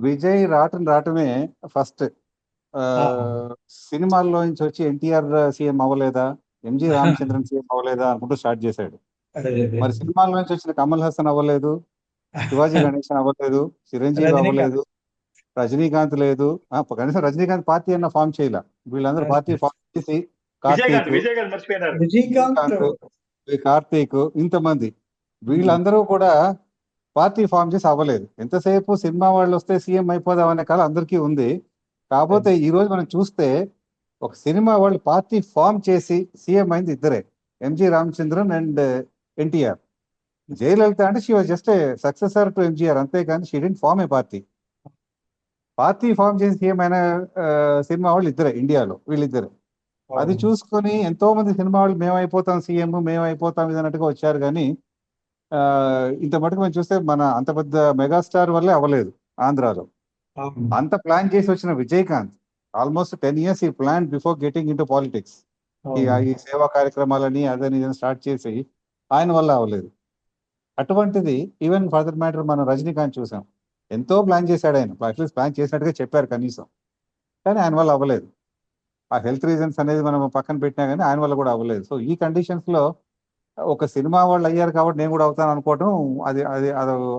విజయ్ రావటమే ఫస్ట్ ఆ, సినిమాల్లో నుంచి వచ్చి ఎన్టీఆర్ సీఎం అవ్వలేదా, ఎంజి రామచంద్రన్ సీఎం అవ్వలేదా అనుకుంటూ స్టార్ట్ చేశాడు. అదే అదే మరి సినిమాల్లో నుంచి వచ్చిన కమల్ హాసన్ అవ్వలేదు, శివాజీ గణేశన్ అవ్వలేదు, చిరంజీవి రజనీకాంత్. అవ్వలేదు, రజనీకాంత్ లేదు. కనీసం రజనీకాంత్ పార్టీ అన్న ఫామ్ చేయలే. వీళ్ళందరూ పార్టీ ఫామ్ చేసి విజయకాంత్ కార్తీక్ విజయకాంత్ మర్చిపోయినారు. విజయకాంత్. శ్రీకాంత్, ఈ కార్తీక్ ఇంతమంది ఉమ్, వీళ్ళందరూ కూడా పార్టీ ఫామ్ చేసి అవ్వలేదు. ఎంతసేపు సినిమా వాళ్ళు వస్తే సీఎం అయిపోదాం అనే కళ అందరికీ ఉంది. కాకపోతే ఈ రోజు మనం చూస్తే ఒక సినిమా వాళ్ళు పార్టీ ఫామ్ చేసి సీఎం అయింది ఇద్దరే, ఎంజి రామచంద్రన్ అండ్ ఎన్టీఆర్. జయలలిత అంటే she was just successor to MGR, అంతేగాని she didn't form a party. Party form చేసి సీఎం అయిన సినిమా వాళ్ళు ఇద్దరే ఇండియాలో, వీళ్ళిద్దరు. అది అవును. చూసుకొని ఎంతో మంది సినిమా వాళ్ళు మేమైపోతాం సీఎం, మేమైపోతాం ఇది అన్నట్టుగా వచ్చారు. కానీ ఆ, ఇంత మటుకు మనం చూస్తే మన అంత పెద్ద మెగాస్టార్ వల్లే అవ్వలేదు ఆంధ్రాలో. అవును. అంత ప్లాన్ చేసి వచ్చిన విజయకాంత్ ఆల్మోస్ట్ 10 years ఈ plan before getting in to politics. ఈ అవును. ఈ సేవా కార్యక్రమాలని అదని ఇదని స్టార్ట్ చేసి ఆయన వల్ల అవ్వలేదు. అటువంటిది ఈవెన్ ఫర్దర్ మ్యాటర్ మనం రజనీకాంత్ చూసాం, ఎంతో ప్లాన్ చేశాడు ఆయన, అట్లీస్ట్ ప్లాన్ చేసినట్టుగా చెప్పారు కనీసం, కానీ ఆయన వల్ల అవ్వలేదు. ఆ హెల్త్ రీజన్స్ అనేది మనం పక్కన పెట్టినా కానీ ఆయన వల్ల కూడా అవ్వలేదు. సో ఈ కండిషన్స్ లో ఒక సినిమా వాళ్ళు అయ్యారు కాబట్టి నేను కూడా అవుతాను అనుకోవడం అది అది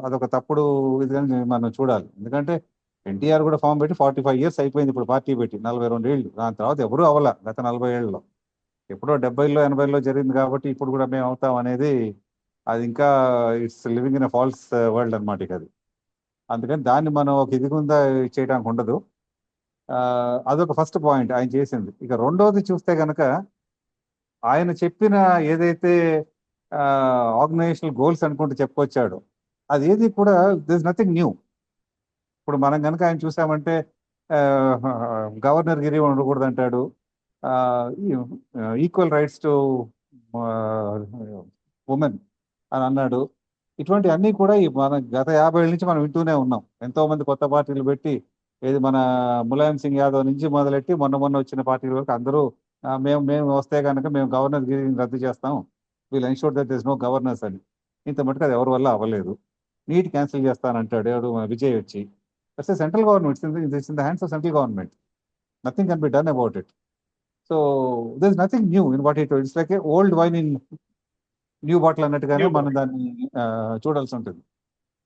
అదొక తప్పుడు ఇది అని మనం చూడాలి. ఎందుకంటే ఎన్టీఆర్ కూడా ఫామ్ పెట్టి 45 years అయిపోయింది ఇప్పుడు, పార్టీ పెట్టి 42 ఏళ్ళు. దాని తర్వాత ఎవరూ అవ్వాల గత 40 ఏళ్లలో. ఎప్పుడో 70లో 80లో జరిగింది కాబట్టి ఇప్పుడు కూడా మేము అవుతాం అనేది అది ఇంకా it's living in false world అనమాట ఇక అది. అందుకని దాన్ని మనం ఒక ఇదిగుందా చేయడానికి ఉండదు. ఆ, అదొక ఫస్ట్ పాయింట్ ఆయన చేసింది. ఇక రెండోది చూస్తే గనక ఆయన చెప్పిన ఏదైతే ఆర్గనైజేషనల్ గోల్స్ అనుకుంటూ చెప్పుకొచ్చాడు, అది ఏది కూడా దిస్ నథింగ్ న్యూ. ఇప్పుడు మనం కనుక ఆయన చూసామంటే గవర్నర్ గిరి ఉండకూడదు అంటాడు, ఈక్వల్ రైట్స్ టు ఉమెన్ అని అన్నాడు. ఇటువంటి అన్ని కూడా ఈ మన గత 50 ఏళ్ళ నుంచి మనం వింటూనే ఉన్నాం. ఎంతో మంది కొత్త పార్టీలు పెట్టి, ఏది మన ములాయం సింగ్ యాదవ్ నుంచి మొదలెట్టి మొన్న మొన్న వచ్చిన పార్టీల వరకు అందరూ మేము మేము వస్తే కనుక మేము గవర్నర్ గిరిని రద్దు చేస్తాం, వీళ్ళు ensure that this no governors అని. ఇంత మటుకు అది ఎవరి వల్ల అవ్వలేదు. నీట్ క్యాన్సిల్ చేస్తానంటాడు ఎవడు, విజయ్ వచ్చి. Central government, it's in the hands of central government, nothing can be done about it. So this nothing new in what it, it's like A old wine in new bottle అన్నట్టుగానే new మనం bottle. దాన్ని చూడాల్సి ఉంటుంది.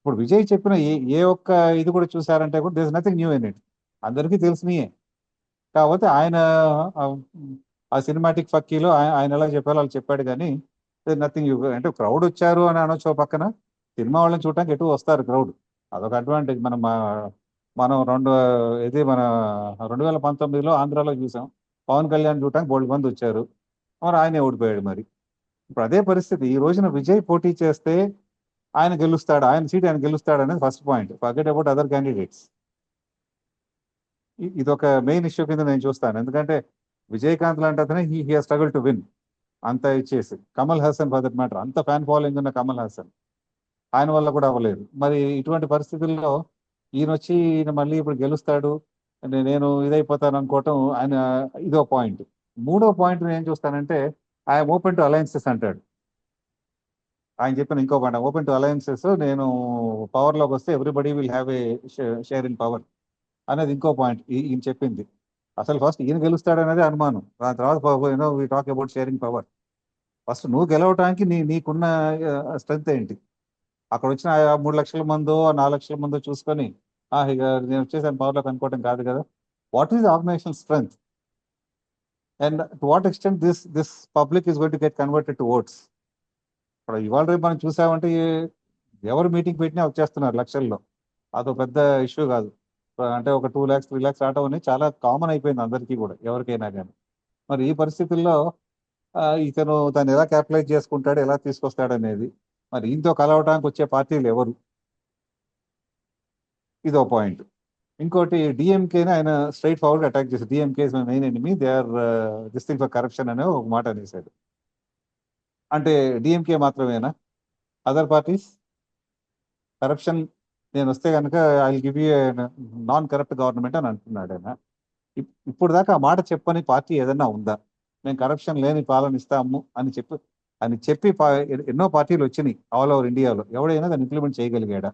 ఇప్పుడు విజయ్ చెప్పిన ఏ ఏ ఒక్క ఇది కూడా చూసారంటే కూడా this nothing new in it, అందరికీ తెలిసినయే. కాకపోతే ఆయన ఆ, ఆ సినిమాటిక్ ఫక్కీలో ఆయన ఎలా చెప్పాలో అలా చెప్పాడు. కానీ నథింగ్ యూ అంటే క్రౌడ్ వచ్చారు అని అనొచ్చు ఓ పక్కన, సినిమా వాళ్ళని చూడటానికి ఎటు వస్తారు క్రౌడ్, అదొక అడ్వాంటేజ్. మనం మన 2019లో ఆంధ్రాలో చూసాం, పవన్ కళ్యాణ్ చూడటానికి బోల్డ్ మంది వచ్చారు, మరి ఆయనే ఓడిపోయాడు. మరి ఇప్పుడు అదే పరిస్థితి ఈ రోజున విజయ్ పోటీ చేస్తే ఆయన గెలుస్తాడు, ఆయన సీట్ ఆయన గెలుస్తాడు అనేది first point. Forget about other candidates. ఇది ఒక మెయిన్ ఇష్యూ కింద నేను చూస్తాను. ఎందుకంటే విజయకాంత్ లాంటి అతనే హీ స్ట్రగుల్ టు విన్. అంత ఇచ్చేసి Kamal Haasan for that matter, అంత ఫ్యాన్ ఫాలోయింగ్ ఉన్న కమల్ హాసన్, ఆయన వల్ల కూడా అవ్వలేదు. మరి ఇటువంటి పరిస్థితుల్లో ఈయన మళ్ళీ ఇప్పుడు గెలుస్తాడు, నేను ఇదైపోతాను అనుకోవటం ఆయన ఇదో పాయింట్. మూడో పాయింట్ నేను ఏం చూస్తానంటే ఐఎమ్ ఓపెన్ టు అలయన్సెస్ అంటాడు. ఆయన చెప్పిన ఇంకో మాట, ఓపెన్ టు అలయన్సెస్, నేను పవర్ లోకి వస్తే everybody will have a share in power అనేది ఇంకో పాయింట్ ఈయన చెప్పింది. అసలు ఫస్ట్ ఈయన గెలుస్తాడనేది అనుమానం, దాని తర్వాత we talk about sharing power. First నువ్వు గెలవటానికి నీకున్న స్ట్రెంత్ ఏంటి? అక్కడ వచ్చిన 3 లక్షల మందో 4 లక్షల మందో చూసుకొని ఇక నేను వచ్చేసాను పవర్లోకి అనుకోవడం కాదు కదా. What is organization strength and to what extent this public is going to get converted to votes? ఇప్పుడు ఇవాళ రేపు మనం చూసామంటే ఎవరు మీటింగ్ పెట్టినా వచ్చేస్తున్నారు లక్షల్లో, అదో పెద్ద ఇష్యూ కాదు. అంటే ఒక 2 lakhs 3 lakhs రావడం అనేది చాలా కామన్ అయిపోయింది అందరికీ కూడా, ఎవరికైనా కానీ. మరి ఈ పరిస్థితుల్లో ఇతను దాన్ని ఎలా క్యాపిటలైజ్ చేసుకుంటాడు, ఎలా తీసుకొస్తాడు అనేది, మరి ఈయనతో కలవడానికి వచ్చే పార్టీలు ఎవరు, ఇదో పాయింట్. ఇంకోటి డిఎంకేని ఆయన స్ట్రైట్ ఫార్వర్డ్ అటాక్ చేశారు. DMK main enemy, they are this thing for corruption అనే ఒక మాట అనేసాడు. అంటే డిఎంకే మాత్రమేనా, అదర్ పార్టీస్ కరప్షన్ నేను వస్తే కనుక I give you non corrupt government అని అంటున్నాడు ఆయన. ఇప్పుడు దాకా ఆ మాట చెప్పని పార్టీ ఏదైనా ఉందా? మేము కరప్షన్ లేని పాలన ఇస్తాము అని చెప్పి ఎన్నో పార్టీలు వచ్చినాయి ఆల్ ఓవర్ ఇండియాలో, ఎవడైనా దాన్ని ఇంప్లిమెంట్ చేయగలిగాడా?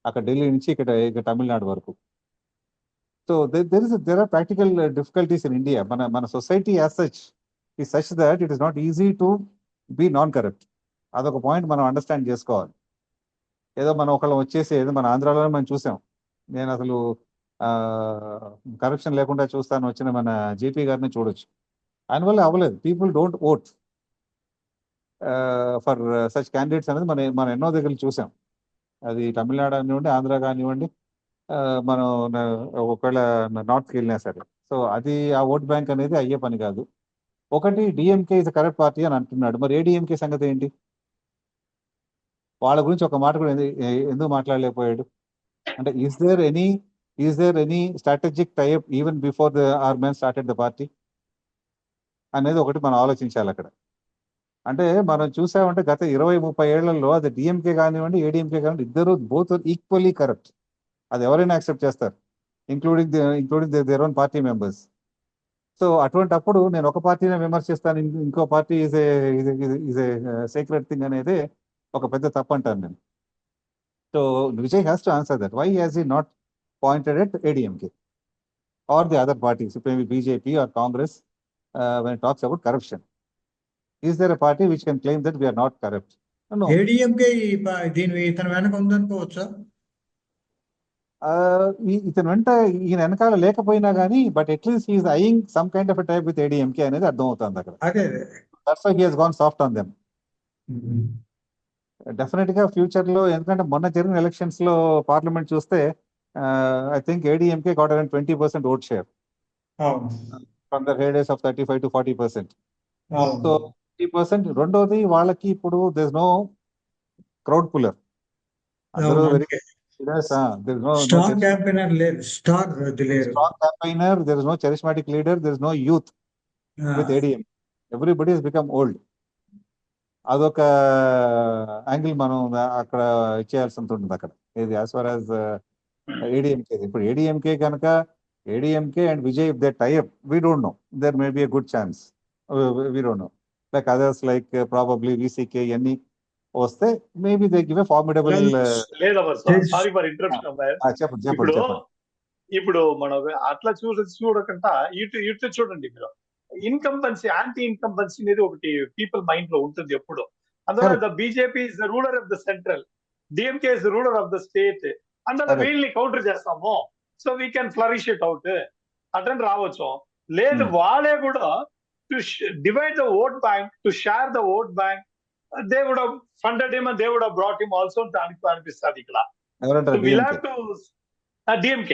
అక్కడ ఢిల్లీ నుంచి ఇక్కడ తమిళనాడు వరకు. So there are practical difficulties in India. మన society as such is such that it is not easy to be non-corrupt. అదొక పాయింట్ మనం అండర్స్టాండ్ చేసుకోవాలి. ఏదో మనం ఒకళ్ళం వచ్చేసి ఏదో మన ఆంధ్రాలోనే మనం చూసాం. నేను అసలు కరప్షన్ లేకుండా చూస్తాను వచ్చిన మన జేపీ గారిని చూడొచ్చు. ఆయన వల్ల అవ్వలేదు. People don't vote for such candidates అనేది మనం ఎన్నో దగ్గర చూసాం. అది తమిళనాడు కానివ్వండి, ఆంధ్ర కానివ్వండి, మనం ఒకవేళ నార్త్కి వెళ్ళినా సరే. సో అది ఆ ఓట్ బ్యాంక్ అనేది అయ్యే పని కాదు. ఒకటి డిఎంకే ఇస్ కరెక్ట్ పార్టీ అని అంటున్నాడు. మరి ఏడీఎంకే సంగతి ఏంటి? వాళ్ళ గురించి ఒక మాట కూడా ఎందుకు మాట్లాడలేకపోయాడు? అంటే is there any strategic type even before or men started the party అనేది ఒకటి మనం ఆలోచించాలి అక్కడ. అంటే మనం చూసామంటే గత 20-30 ఏళ్లలో అది డిఎంకే కానివ్వండి, ఏడీఎంకే కానివ్వండి, ఇద్దరు బోత్ ఈక్వల్లీ కరప్ట్. అది ఎవరైనా యాక్సెప్ట్ చేస్తారు, including their own party members. So అటువంటప్పుడు నేను ఒక పార్టీనే విమర్శిస్తాను, ఇంకో party is a secret thing అనేది ఒక పెద్ద తప్పు అంటాను నేను. So Vijay has to answer that. Why has he not pointed at ADMK or the other parties, BJP or Congress, when it talks about corruption? Is there a party which can claim that we are not corrupt? No. ADMK ఇతను వెనక ఉందనుకోవచ్చా? ఇతను వెంట ఈయన వెనకాల లేకపోయినా కానీ, but at least he is eyeing some kind of type with ADMK అనేది అర్థం అవుతుంది అక్కడ. That's why he has gone soft on them. Definite గా ఫ్యూచర్ లో, ఎందుకంటే మొన్న జరిగిన ఎలక్షన్స్ లో పార్లమెంట్ చూస్తే I think ADMK got around 20% vote share from the heydays of 35 to 40%. So 50%. రెండోది వాళ్ళకి ఇప్పుడు there is no crowd puller. అందరూ వెరీ స్ట్రాంగ్ క్యాంపెయినర్ లేరు, strong campaigner, there is no charismatic leader, there is no youth with ADM. Everybody has become old. అదొక angle మనం అక్కడ ఇచ్చేయాల్సి ఉంటుంది అక్కడ. ఇది యాజ్ ఫార్ యాజ్ ఏడీఎంకే. ఇప్పుడు ఏడీఎంకే కనుక ADMK and Vijay if they tie up, we don't know, there may be a good chance. We don't know. Like others like probably VCK ఇవన్నీ వస్తే maybe they give a formidable. Sorry for interruption. చెప్పండి. ఇప్పుడు మనం అట్లా చూడకుండా ఇటు చూడండి మీరు. ఇన్కంబెన్సీ, యాంటీ ఇన్కంబెన్సీ అనేది ఒకటి పీపుల్ మైండ్ లో ఉంటుంది ఎప్పుడు. అందువల్ల the BJP is the ruler of the central, DMK is the ruler of the state. అందువల్ల వీళ్ళని కౌంటర్ చేస్తాము, so we can flourish it out attend రావచ్చు. లేదు వాళ్ళే కూడా to divide the vote bank, to share the vote bank, they would have funded him and they would have brought him also to అనిపిస్తుంది ఇక్కడ. So we'll have to DMK.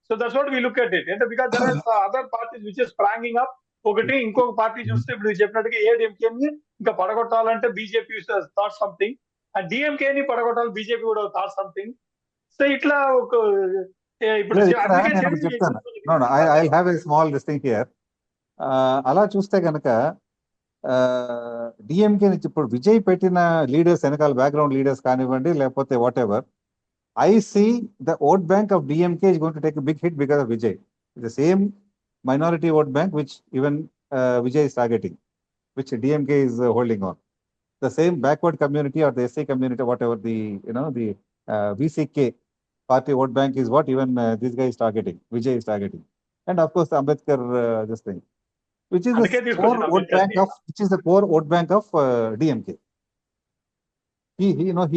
So that's what we look at it. And because there are other parties which is spranging up. ఒకటి ఇంకొక party చూస్తే ఇప్పుడు చెప్పినట్టుగా ఏడీఎంకేని ఇంకా పడగొట్టాలంటే బీజేపీ థాట్ సంథింగ్, అండ్ డిఎంకేని పడగొట్టాలి బీజేపీ కూడా థాట్ సంథింగ్. సో ఇట్లా ఒక ఇప్పుడు అలా చూస్తే కనుక డిఎంకే నుంచి ఇప్పుడు విజయ్ పెట్టిన లీడర్స్ వెనకాల బ్యాక్గ్రౌండ్ లీడర్స్ కానివ్వండి, లేకపోతే whatever, I see the vote bank of DMK is going to take big hit because of Vijay. The same minority vote bank which even Vijay is targeting, which DMK is holding on. The same backward community or the SC community, whatever the VCK party vote bank is what even this guy is targeting, Vijay is targeting. And of course Ambedkar this thing, which is the core vote bank of DMK. He not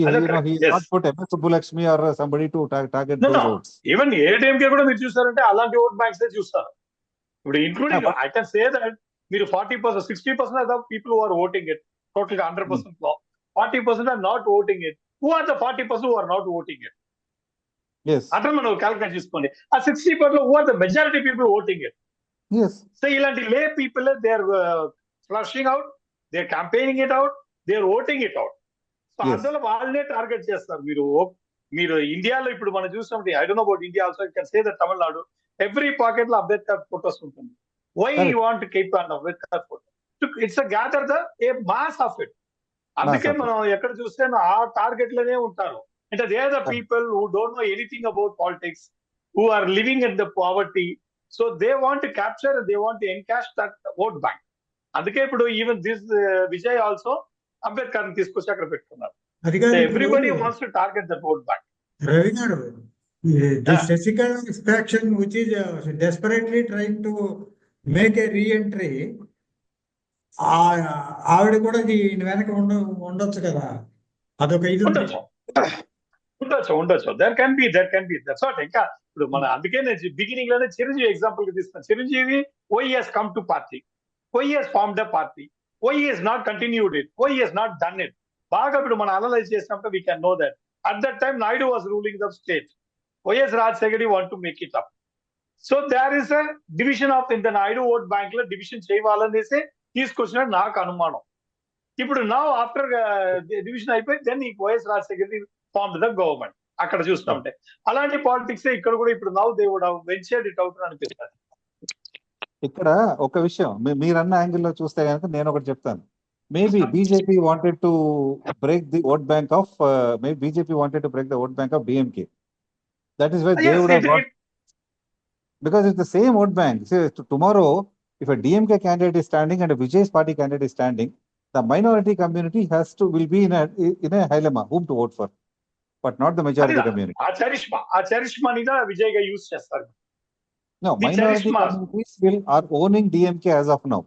put MS Subbulakshmi or somebody to target those votes. Even ADMK కూడా మీరు చూస్తారంటే అలాంటి vote banks చూస్తారు. ఇప్పుడు including I can say that మీరు 40%, 60% of the people who are voting it, total గా 100% లో 40% are not voting it. Who are the 40% who are not voting it? Yes. అట్లా మనం క్యాలిక్యులేట్ చేసుకోండి. ఆ 60% లో who are the majority people voting it? Yes. So ఇలాంటి lay people they are flushing out, they are campaigning it out, they are voting it out. So అందులో వాళ్ళనే target చేస్తారు. మీరు ఇండియాలో ఇప్పుడు మనం చూసినప్పుడు, I don't know about India also, I can say that Tamil Nadu every pocket లో అంబేద్కర్ ఫోటోస్ ఉంటుంది. Why you want to keep on Ambedkar photo? It's gather the a mass of it. అందుకే మనం ఎక్కడ చూస్తే ఆ టార్గెట్ లోనే ఉంటారు. అంటే they are the people who don't know anything about politics, who are living in the poverty. So they want to capture, they want to encash that vote bank. అందుకే ఇప్పుడు even this Vijay also Ambedkar తీసుకొచ్చి అక్కడ పెట్టుకున్నారు. Everybody wants to target that vote bank. Ravi garu, this Yeah. Shashikala faction, which is desperately trying to make a re-entry, ఆవిడ కూడా ఈయన వెనక ఉండొచ్చు కదా, అదొక ఇది ఉంది. ఉండొచ్చు ఉండొచ్చు there can be that's what. ఇంకా ఇప్పుడు మన అందుకే నేను బిగినింగ్ లోనే చిరంజీవి ఎగ్జాంపుల్ కి తీసుకున్నాను. Chiranjeevi why has come to party, why has formed a party, why has not continued it, why has not done it. బాగా ఇప్పుడు మనం అనలైజ్ చేసినప్పుడు we can know that at that time Naidu was ruling the state, YS Rajasekhar want to make it up. So there is a division of in the Naidu vote bank లో division చేయాలనేసి తీసుకొచ్చినట్టు నాకు అనుమానం. ఇప్పుడు నా ఆఫ్టర్ డివిజన్ అయిపోయి then ఈ YS Rajasekhar form the government అక్కడ చూస్తా ఉంటే అలాంటి పాలిటిక్స్ ఇక్కడ కూడా ఇప్పుడు now they would have ventured it out అనిపిస్తుంది. ఇక్కడ ఒక విషయం మీరన్న యాంగిల్లో చూస్తే కనుక నేను ఒకటి చెప్తాను. Maybe BJP wanted to break the vote bank of maybe BJP wanted to break the vote bank of DMK. That is why they would have got, because it's the same vote bank. See, tomorrow, if a DMK candidate is standing and a Vijay's party candidate is standing, the minority community will be in a dilemma whom to vote for, but not the majority community. ఆ charisma మీద విజయ్ గా use చేస్తారు. No, minority communities are owning DMK as of now.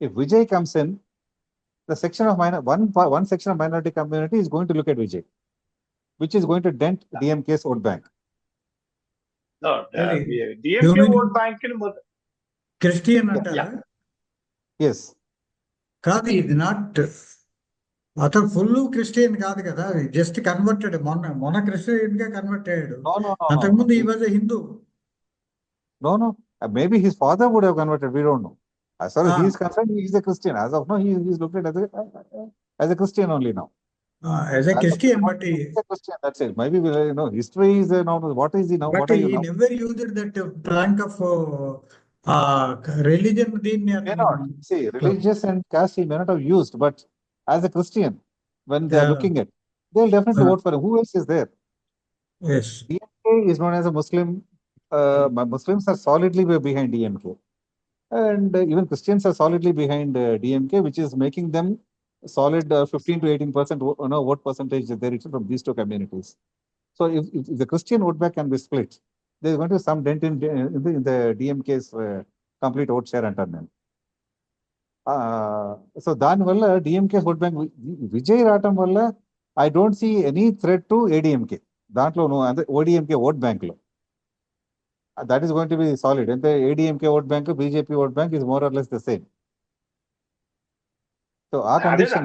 If Vijay comes in, the section of one section of minority community is going to look at Vijay, which is going to dent DMK's vote bank. DMK vote bank Christian అంటారా? Yes. కాదు, ఇది not, అతను full Christian కాదు కదా, just converted. మొన్న Christian గా convert అయ్యాడు. అంతకుముందు ఈ was Hindu. No. Maybe his father would have converted. We don't know. As far as he is concerned, he is a Christian. As of now, he is looked at as a Christian only now. As a Christian, but Christian, that's it. Maybe history is now. What is he now? But what are you he now? never used that plank of religion. May not. See, religious and caste he may not have used, but as a Christian, when they are looking at, they'll definitely vote for him. Who else is there? Yes. DMK is known as a Muslim. Muslims are solidly behind DMK. And even Christians are solidly behind DMK, which is making them solid 15 to 18% vote percentage there from these two communities. So if the Christian vote bank can be split, there is going to be some dent in the DMK's complete vote share అంటారు నేను. So దానివల్ల DMK vote bank Vijay రావటం వల్ల I don't see any threat to ADMK దాంట్లో అంటే ఓడిఎంకే vote bank లో. That is going to be solid. And the ADMK vote bank, BJP vote bank is more or less the same. So our condition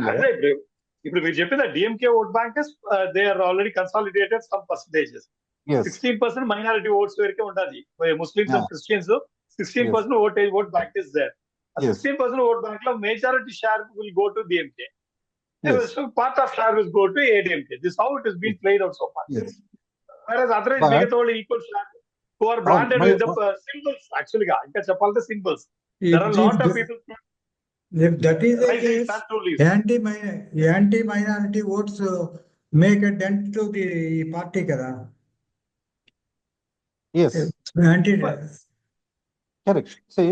ఇప్పుడు మీరు చెప్పిన DMK vote bank they are already consolidated some percentages. 16% minority votes వరకే ఉండాలి. Muslims and Christians 16% vote bank is there. 16% vote bank లో majority share will go to DMK. So part of share will go to ADMK. This is how it has been played out so far. Whereas otherwise migatha equal share who are branded with the symbols. Actually, ఇంకా చెప్పాలంటే symbols. There are a lot of people. If that is the case, anti-minority votes make a dent to the party kada. Yes. Correct. See,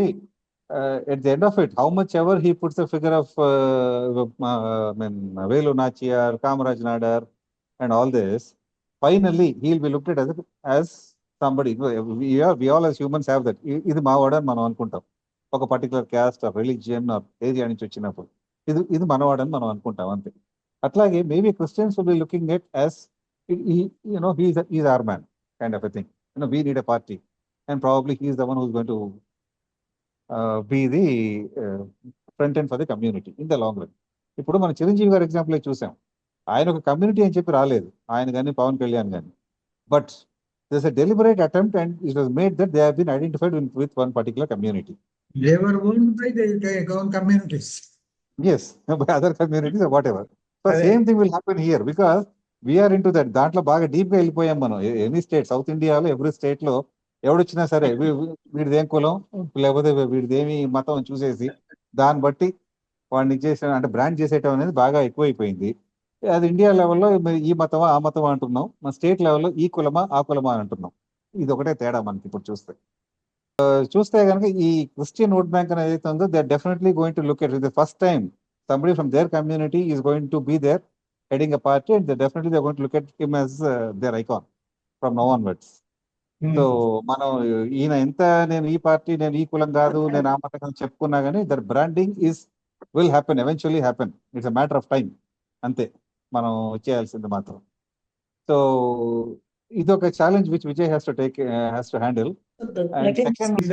at the end of it, how much ever he puts the figure of Velu Nachiyar, Kamaraj Nadar and all this, finally he'll be looked at as somebody. We all as humans have that. ఇది మావాడని మనం అనుకుంటాం. ఒక particular caste or religion or area నుంచి వచ్చినప్పుడు ఇది మనవాడని మనం అనుకుంటాం అంతే. అట్లాగే maybe Christians will be looking at as he's our man kind of a thing. We need a party and probably he's the one who's going to be the front end for the community in the long run. ఇప్పుడు మన చిరంజీవి గారి example చూసాం. ఆయన ఒక community అని చెప్పి రాలేదు, ఆయన కానీ పవన్ కళ్యాణ్ కానీ. But there's a deliberate attempt and it was made that they have been identified with one particular community. They were owned by their own communities. Yes, by other communities or whatever. So same thing will happen here because we are into that. దాంట్లో బాగా deep గా వెళ్ళిపోయాం మనం. Any state, south ఇండియాలో every state లో ఎవడొచ్చినా సరే వీడిదేం కులం లేకపోతే వీడిదేమి మతం చూసేసి దాన్ని బట్టి వాడిని చేసే అంటే బ్రాండ్ చేసేయటం అనేది బాగా ఎక్కువైపోయింది. అది ఇండియా లెవెల్లో ఈ మతమా ఆ మతమా అంటున్నాం, మన స్టేట్ లెవెల్లో ఈ కులమా ఆ కులమా అని అంటున్నాం. ఇది ఒకటే తేడా మనకి ఇప్పుడు చూస్తే కనుక ఈ క్రిస్టియన్ ఓట్ బ్యాంక్ అనేది ఏదైతే ఉందో they are definitely going to look at the first time somebody from their community is going to be there heading a party and they definitely they're going to look at him as their icon. From now onwards. So మనం ఈయన ఎంత నేను ఈ party, నేను ఈ కులం కాదు, నేను ఆ మతం చెప్పుకున్నా కానీ that branding will happen, eventually happen. It's a matter of time, అంతే మనం చేయాల్సింది మాత్రం. సో ఇది ఒక challenge which Vijay has to handle. And second,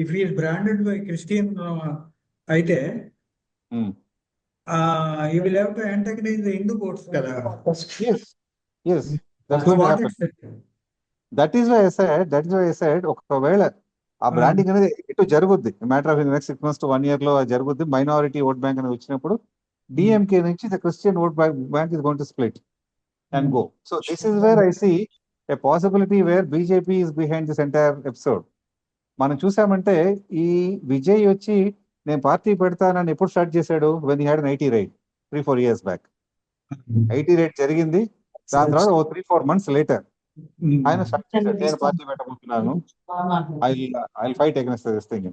if is branded by Christian అయితే you will have to antagonize the Hindu courts కదా. yes, that's going to happen. That is why I said ఒకవేళ ఆ బ్రాండింగ్ అనేది ఇటు జరుగుద్ది, matter of next 6 months to 1 year లో జరుగుద్ది. Minority vote bank అనేది వచ్చినప్పుడు డిఎంకే నుంచి the Christian vote bank is going to split and go. So this is where I see a possibility where BJP is behind this entire episode. మనం చూసామంటే ఈ విజయ్ వచ్చి నేను పార్టీ పెడతానని ఎప్పుడు స్టార్ట్ చేశాడు? When he had an IT raid 3-4 years back. IT raid జరిగింది, దాని తర్వాత 3-4 months later ఆయన స్టార్ట్ చేశాడు, నేను పార్టీ పెట్టబోతున్నాను, I fight against this thing.